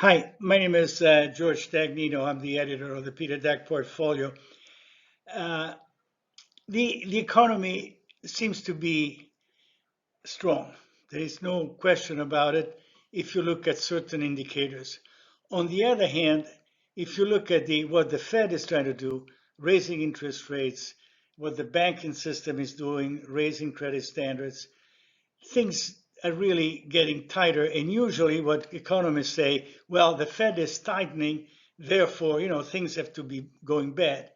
Hi, my name is George Stagnino. I'm the editor of the Peter Deck Portfolio. Uh, the economy seems to be strong. There is no question about it if you look at certain indicators. On the other hand, if you look at what the Fed is trying to do, raising interest rates, what the banking system is doing, raising credit standards, things are really getting tighter. And usually what economists say, well, the Fed is tightening, therefore, things have to be going bad.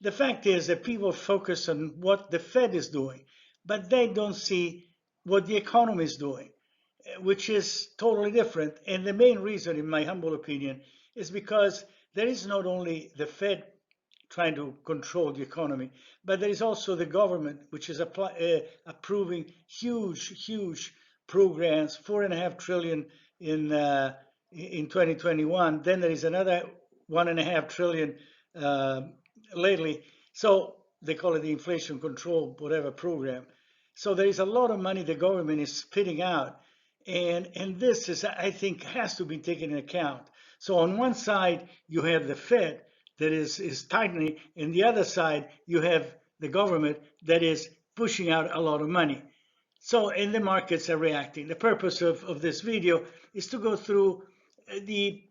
The fact is that people focus on what the Fed is doing, but they don't see what the economy is doing, which is totally different. And the main reason, in my humble opinion, is because there is not only the Fed trying to control the economy, but there is also the government, which is approving huge programs, 4.5 trillion in 2021. Then there is another 1.5 trillion uh, lately. So they call it the inflation control, whatever program. So there is a lot of money the government is spitting out. And this is, I think, has to be taken into account. So on one side, you have the Fed that is tightening, and the other side, you have the government that is pushing out a lot of money. So, and the markets are reacting. The purpose of this video is to go through the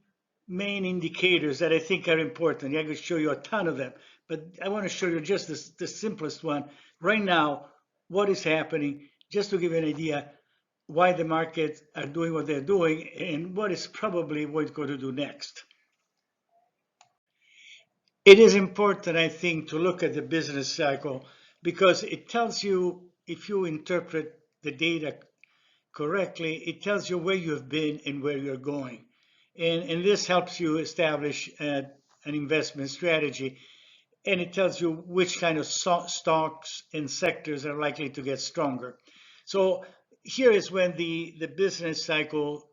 main indicators that I think are important. I can show you a ton of them, but I want to show you just the simplest one. Right now, what is happening, just to give you an idea why the markets are doing what they're doing and what is probably what it's going to do next. It is important, I think, to look at the business cycle because it tells you, if you interpret the data correctly, it tells you where you have been and where you're going. And this helps you establish an investment strategy. And it tells you which kind of stocks and sectors are likely to get stronger. So here is when the business cycle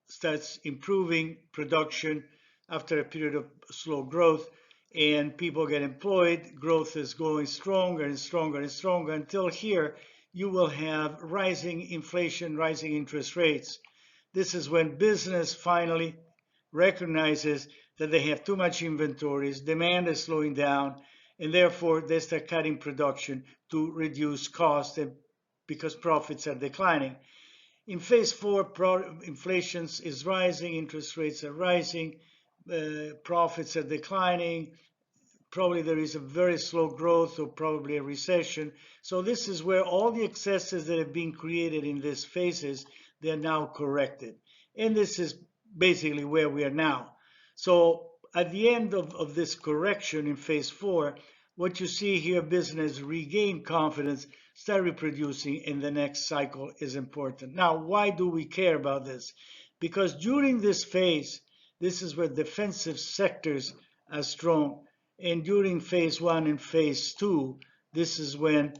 starts improving production after a period of slow growth, and people get employed. Growth is going stronger and stronger and stronger until here you will have rising inflation, rising interest rates. This is when business finally recognizes that they have too much inventories, demand is slowing down, and therefore they start cutting production to reduce costs because profits are declining. In phase four, inflation is rising, interest rates are rising, profits are declining. Probably there is a very slow growth or probably a recession. So this is where all the excesses that have been created in these phases, they're now corrected. And this is basically where we are now. So at the end of this correction in phase four, what you see here, business regain confidence, start reproducing, and the next cycle is important. Now, why do we care about this? Because during this phase, this is where defensive sectors are strong. And during phase one and phase two, this is when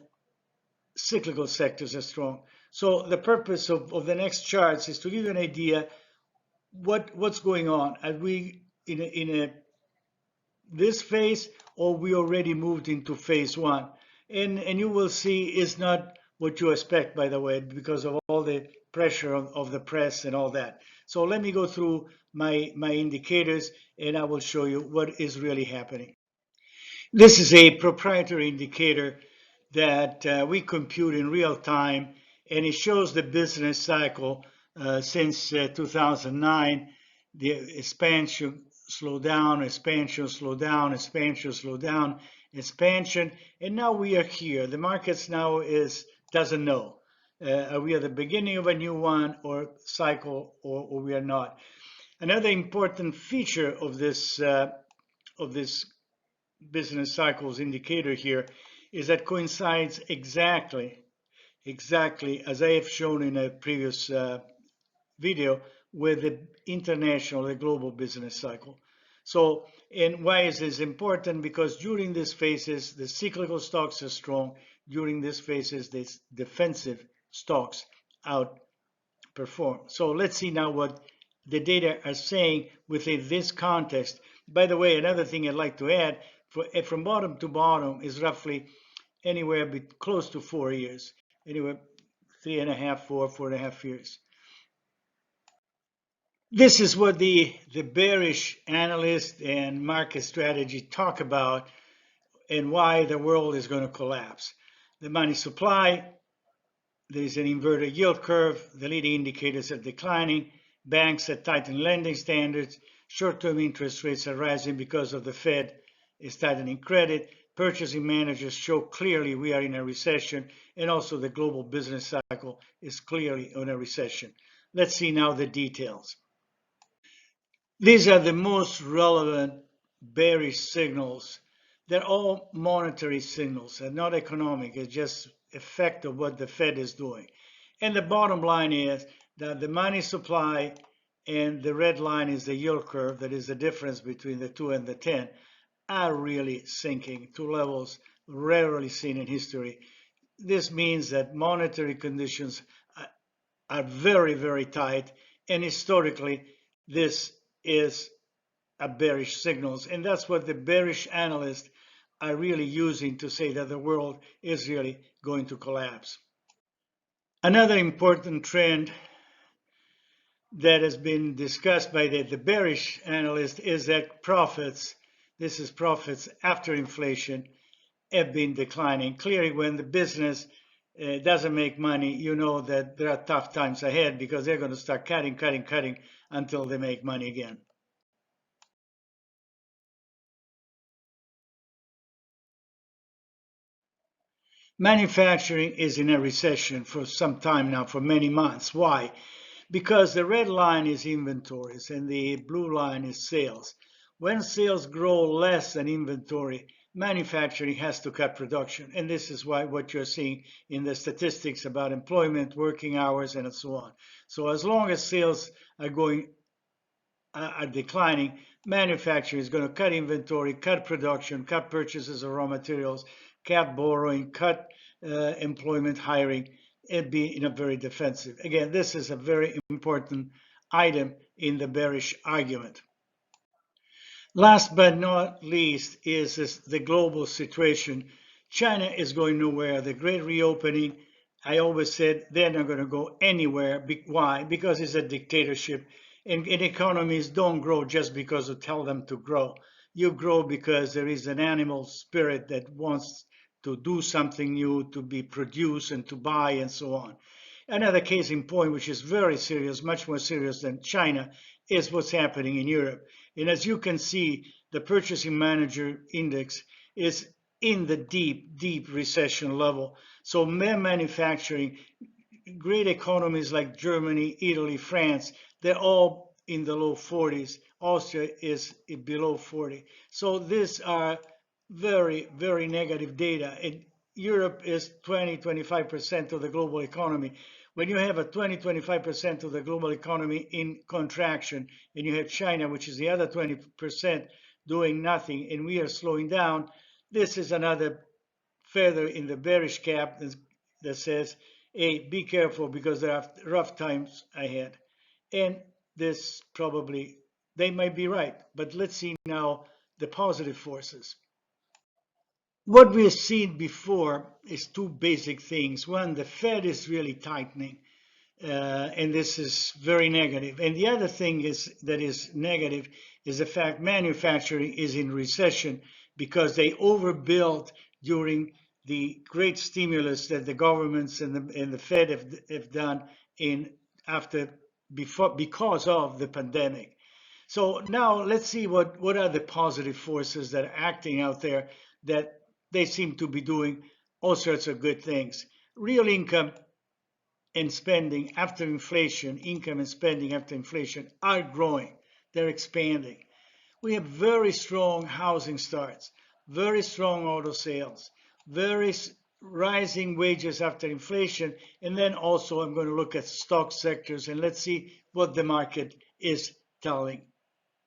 cyclical sectors are strong. So the purpose of the next charts is to give you an idea what's going on. Are we in this phase, or we already moved into phase one? And you will see it's not what you expect, by the way, because of all the pressure of the press and all that. So let me go through my indicators, and I will show you what is really happening. This is a proprietary indicator that we compute in real time, and it shows the business cycle since 2009. The expansion slow down, expansion slow down, expansion slow down, expansion, and now we are here. The markets now doesn't know. Are we at the beginning of a new one or cycle, or we are not? Another important feature of this business cycles indicator here is that coincides exactly as I have shown in a previous video with the international, the global business cycle. So, and why is this important? Because during these phases, the cyclical stocks are strong. During these phases, the defensive stocks outperform. So let's see now what the data are saying within this context. By the way, another thing I'd like to add, from bottom to bottom is roughly anywhere close to 4 years, anywhere 3.5, 4.5 years. This is what the bearish analyst and market strategy talk about and why the world is going to collapse. The money supply, there is an inverted yield curve, the leading indicators are declining, banks are tightening lending standards, short-term interest rates are rising because of the Fed is tightening credit, purchasing managers show clearly we are in a recession, and also the global business cycle is clearly in a recession. Let's see now the details. These are the most relevant bearish signals. They're all monetary signals and not economic. It's just effect of what the Fed is doing. And the bottom line is that the money supply and the red line is the yield curve, that is the difference between the 2 and the 10, are really sinking to levels rarely seen in history. This means that monetary conditions are very, very tight, and historically, this is a bearish signals, and that's what the bearish analysts are really using to say that the world is really going to collapse. Another important trend that has been discussed by the bearish analyst is that profits, this is profits after inflation, have been declining. Clearly, when the business doesn't make money, you know that there are tough times ahead because they're going to start cutting until they make money again. Manufacturing is in a recession for some time now, for many months. Why? Because the red line is inventories and the blue line is sales. When sales grow less than inventory, manufacturing has to cut production. And this is why what you're seeing in the statistics about employment, working hours, and so on. So as long as sales are declining, manufacturing is going to cut inventory, cut production, cut purchases of raw materials, cut borrowing, cut employment hiring, and be in a very defensive. Again, this is a very important item in the bearish argument. Last but not least is the global situation. China is going nowhere. The great reopening, I always said they're not going to go anywhere. Why? Because it's a dictatorship. And economies don't grow just because you tell them to grow. You grow because there is an animal spirit that wants to do something new, to be produced and to buy and so on. Another case in point, which is very serious, much more serious than China, is what's happening in Europe. And as you can see, the purchasing manager index is in the deep recession level. So manufacturing, great economies like Germany, Italy, France, they're all in the low 40s. Austria is below 40. So these are very, very negative data. And Europe is 20-25% of the global economy. When you have a 20-25% of the global economy in contraction, and you have China, which is the other 20% doing nothing, and we are slowing down, this is another feather in the bearish cap that says, hey, be careful because there are rough times ahead. And this probably, they might be right, but let's see now the positive forces. What we have seen before is two basic things. One, the Fed is really tightening, and this is very negative. And the other thing that is negative is the fact manufacturing is in recession because they overbuilt during the great stimulus that the governments and the Fed have done because of the pandemic. So now let's see what are the positive forces that are acting out there that they seem to be doing all sorts of good things. Real income and spending after inflation, income and spending after inflation are growing. They're expanding. We have very strong housing starts, very strong auto sales, very rising wages after inflation. And then also I'm going to look at stock sectors and let's see what the market is telling.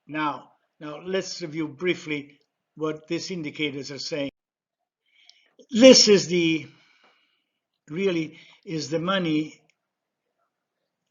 Now let's review briefly what these indicators are saying. This is really is the money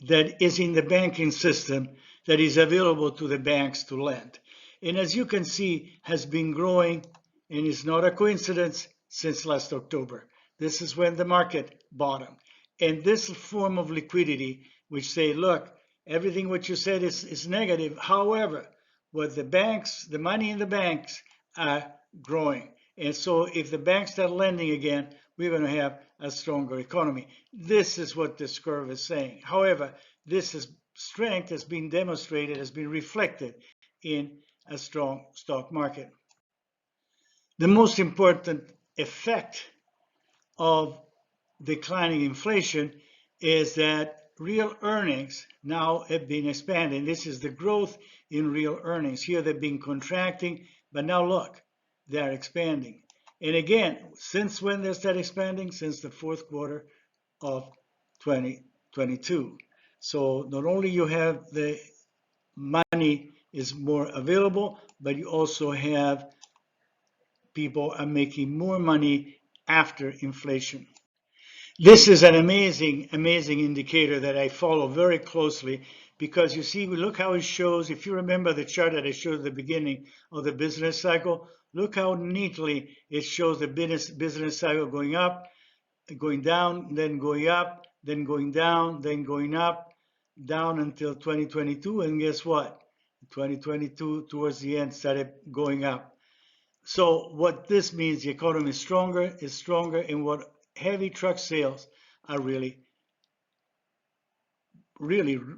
that is in the banking system that is available to the banks to lend. And as you can see, has been growing, and it's not a coincidence, since last October. This is when the market bottomed. And this form of liquidity, which say, look, Everything what you said is negative. However, what the banks, the money in the banks are growing. And so if the banks start lending again, we're going to have a stronger economy. This is what this curve is saying. However, strength has been demonstrated, has been reflected in a strong stock market. The most important effect of declining inflation is that real earnings now have been expanding. This is the growth in real earnings. Here they've been contracting, but now look, they're expanding. And again, since when they start expanding? Since the fourth quarter of 2022. So not only you have the money is more available, but you also have people are making more money after inflation. This is an amazing, amazing indicator that I follow very closely because you see, look how it shows. If you remember the chart that I showed at the beginning of the business cycle, look how neatly it shows the business cycle going up, going down, then going up, then going down, then going up, down until 2022. And guess what? 2022 towards the end started going up. So what this means, the economy is stronger, and what heavy truck sales are really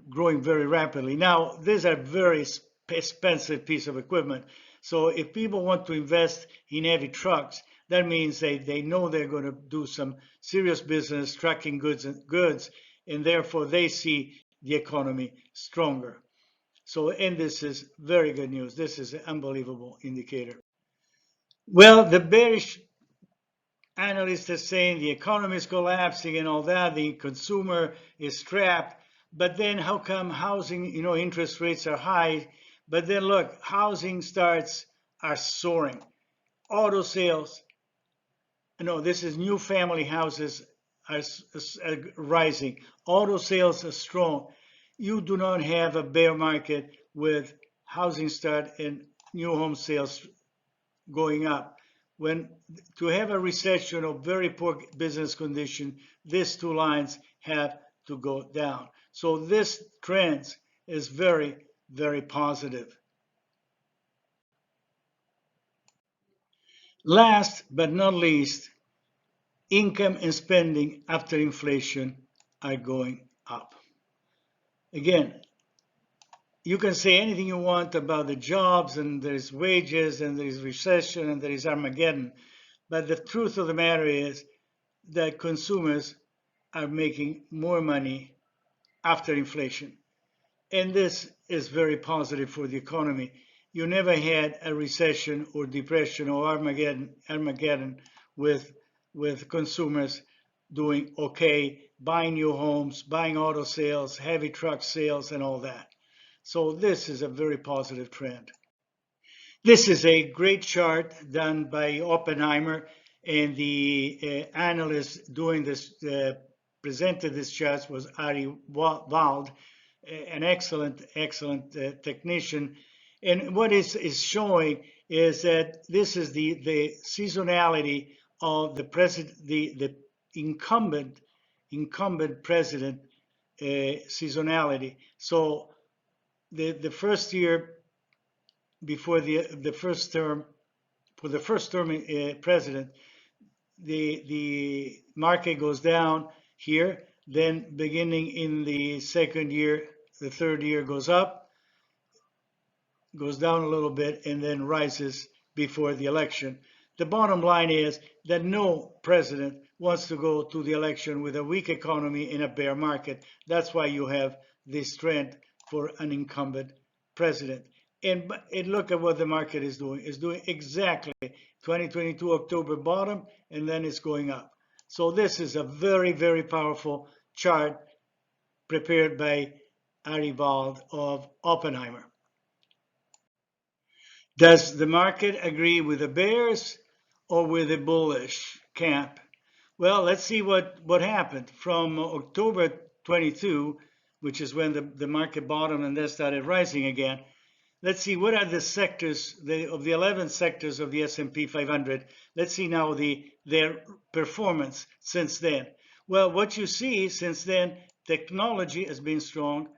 growing very rapidly. Now, these are very expensive piece of equipment. So if people want to invest in heavy trucks, that means they know they're going to do some serious business trucking goods, and therefore they see the economy stronger. So, and this is very good news. This is an unbelievable indicator. Well, the bearish analysts are saying the economy is collapsing and all that, the consumer is trapped, but then how come housing, interest rates are high, but then look, housing starts are soaring. Auto sales, this is new family houses are rising. Auto sales are strong. You do not have a bear market with housing start and new home sales going up. When to have a recession or very poor business condition, these two lines have to go down. So this trend is very, very positive. Last but not least, income and spending after inflation are going up. Again, you can say anything you want about the jobs and there's wages and there's recession and there is Armageddon, but the truth of the matter is that consumers are making more money after inflation. And this is very positive for the economy. You never had a recession or depression or Armageddon with consumers doing okay, buying new homes, buying auto sales, heavy truck sales, and all that. So this is a very positive trend. This is a great chart done by Oppenheimer, and the analyst doing this, presented this chart was Ari Wald, an excellent technician. And what is showing is that this is the seasonality of the incumbent president seasonality. So the first year before the first term, for the first term president, the market goes down here. Then beginning in the second year, the third year goes up, goes down a little bit, and then rises before the election. The bottom line is that no president wants to go to the election with a weak economy in a bear market. That's why you have this trend for an incumbent president. And look at what the market is doing. It's doing exactly 2022 October bottom, and then it's going up. So this is a very, very powerful chart prepared by Ari Wald of Oppenheimer. Does the market agree with the bears or with the bullish camp? Well, let's see what happened from October 22, which is when the market bottomed and then started rising again. Let's see what are the sectors of the 11 sectors of the S&P 500. Let's see now their performance since then. Well, what you see since then, technology has been strong.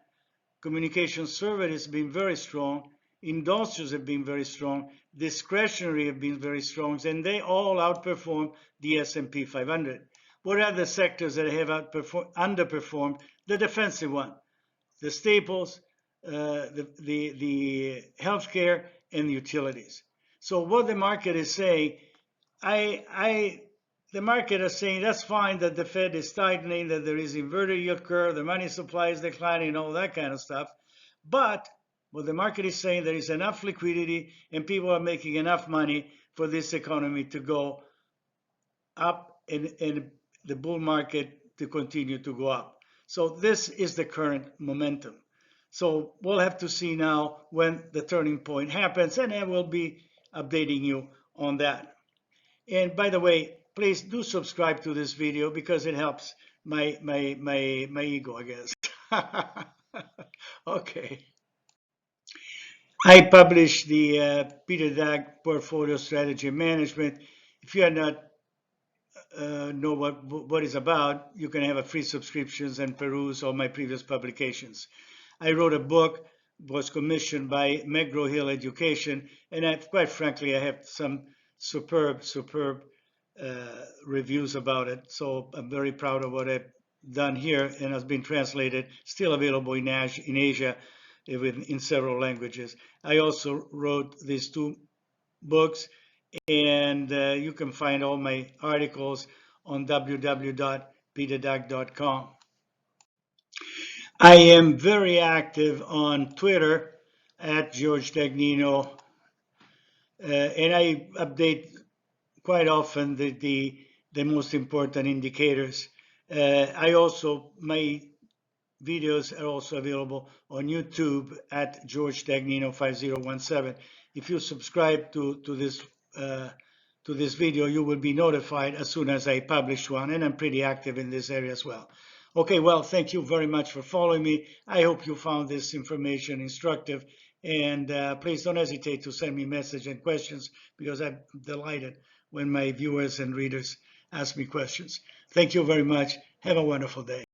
Communication service has been very strong. Industrials have been very strong. Discretionary have been very strong, and they all outperform the S&P 500. What are the sectors that have underperformed? The defensive one, the staples, the healthcare, and utilities. So what the market is saying, the market is saying that's fine that the Fed is tightening, that there is inverted yield curve, the money supply is declining, all that kind of stuff. But what the market is saying, there is enough liquidity and people are making enough money for this economy to go up and the bull market to continue to go up. So this is the current momentum. So we'll have to see now when the turning point happens, and I will be updating you on that. And by the way, please do subscribe to this video because it helps my ego, I guess. Okay. I publish the Peter Dag Portfolio Strategy Management. If you are not know what it's about, you can have a free subscriptions and peruse all my previous publications. I wrote a book, was commissioned by McGraw-Hill Education, and quite frankly, I have some superb reviews about it. So I'm very proud of what I've done here, and has been translated, still available in Asia in several languages. I also wrote these two books, and you can find all my articles on www.peterdag.com. I am very active on Twitter at George Dagnino, and I update quite often the most important indicators. My videos are also available on YouTube at George Dagnino 5017. If you subscribe to this video, you will be notified as soon as I publish one, and I'm pretty active in this area as well. Okay, well, thank you very much for following me. I hope you found this information instructive, and please don't hesitate to send me messages and questions, because I'm delighted when my viewers and readers ask me questions. Thank you very much. Have a wonderful day.